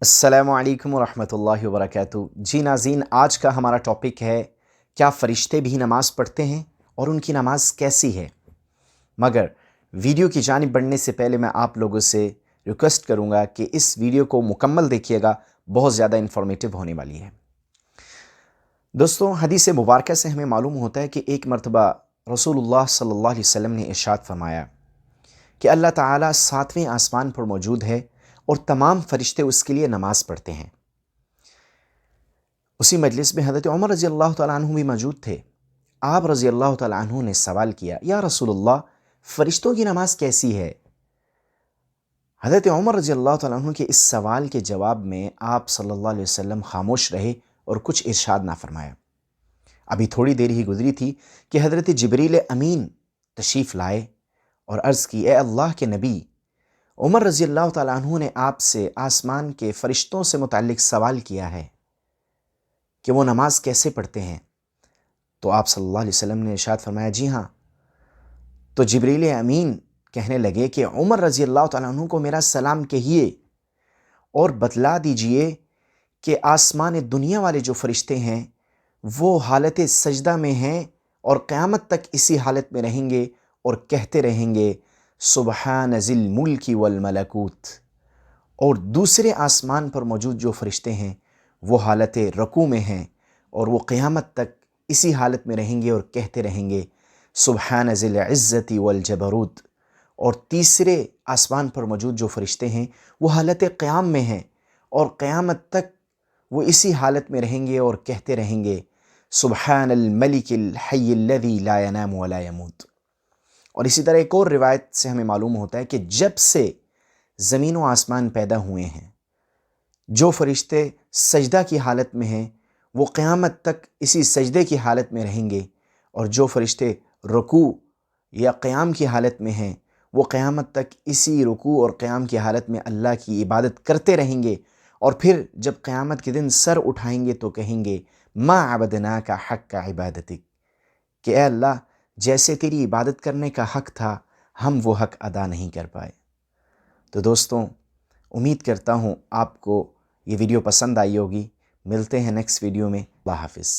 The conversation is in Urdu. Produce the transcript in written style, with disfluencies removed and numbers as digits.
السلام علیکم ورحمۃ اللہ وبرکاتہ۔ جی ناظرین، آج کا ہمارا ٹاپک ہے کیا فرشتے بھی نماز پڑھتے ہیں اور ان کی نماز کیسی ہے؟ مگر ویڈیو کی جانب بڑھنے سے پہلے میں آپ لوگوں سے ریکویسٹ کروں گا کہ اس ویڈیو کو مکمل دیکھیے گا، بہت زیادہ انفارمیٹو ہونے والی ہے۔ دوستوں، حدیث مبارکہ سے ہمیں معلوم ہوتا ہے کہ ایک مرتبہ رسول اللہ صلی اللہ علیہ وسلم نے ارشاد فرمایا کہ اللہ تعالیٰ 7ویں آسمان پر موجود ہے اور تمام فرشتے اس کے لیے نماز پڑھتے ہیں۔ اسی مجلس میں حضرت عمر رضی اللہ تعالیٰ عنہ بھی موجود تھے۔ آپ رضی اللہ تعالیٰ عنہ نے سوال کیا، یا رسول اللہ، فرشتوں کی نماز کیسی ہے؟ حضرت عمر رضی اللہ تعالیٰ عنہ کے اس سوال کے جواب میں آپ صلی اللہ علیہ وسلم خاموش رہے اور کچھ ارشاد نہ فرمایا۔ ابھی تھوڑی دیر ہی گزری تھی کہ حضرت جبریل امین تشریف لائے اور عرض کی، اے اللہ کے نبی، عمر رضی اللہ تعالیٰ عنہ نے آپ سے آسمان کے فرشتوں سے متعلق سوال کیا ہے کہ وہ نماز کیسے پڑھتے ہیں۔ تو آپ صلی اللہ علیہ وسلم نے ارشاد فرمایا، جی ہاں۔ تو جبریل امین کہنے لگے کہ عمر رضی اللہ تعالیٰ عنہ کو میرا سلام کہیے اور بتلا دیجئے کہ آسمان دنیا والے جو فرشتے ہیں وہ حالت سجدہ میں ہیں اور قیامت تک اسی حالت میں رہیں گے اور کہتے رہیں گے سبحان ذی الملک والملکوت۔ اور دوسرے آسمان پر موجود جو فرشتے ہیں وہ حالت رکوع میں ہیں اور وہ قیامت تک اسی حالت میں رہیں گے اور کہتے رہیں گے سبحان ذی العزت والجبروت۔ اور تیسرے آسمان پر موجود جو فرشتے ہیں وہ حالت قیام میں ہیں اور قیامت تک وہ اسی حالت میں رہیں گے اور کہتے رہیں گے سبحان الملک الحی الذی لا ینام ولا یموت۔ اور اسی طرح ایک اور روایت سے ہمیں معلوم ہوتا ہے کہ جب سے زمین و آسمان پیدا ہوئے ہیں، جو فرشتے سجدہ کی حالت میں ہیں وہ قیامت تک اسی سجدے کی حالت میں رہیں گے، اور جو فرشتے رکوع یا قیام کی حالت میں ہیں وہ قیامت تک اسی رکوع اور قیام کی حالت میں اللہ کی عبادت کرتے رہیں گے، اور پھر جب قیامت کے دن سر اٹھائیں گے تو کہیں گے ما عبدناک حق عبادتک، کہ اے اللہ، جیسے تیری عبادت کرنے کا حق تھا ہم وہ حق ادا نہیں کر پائے۔ تو دوستوں، امید کرتا ہوں آپ کو یہ ویڈیو پسند آئی ہوگی۔ ملتے ہیں نیکسٹ ویڈیو میں۔ اللہ حافظ۔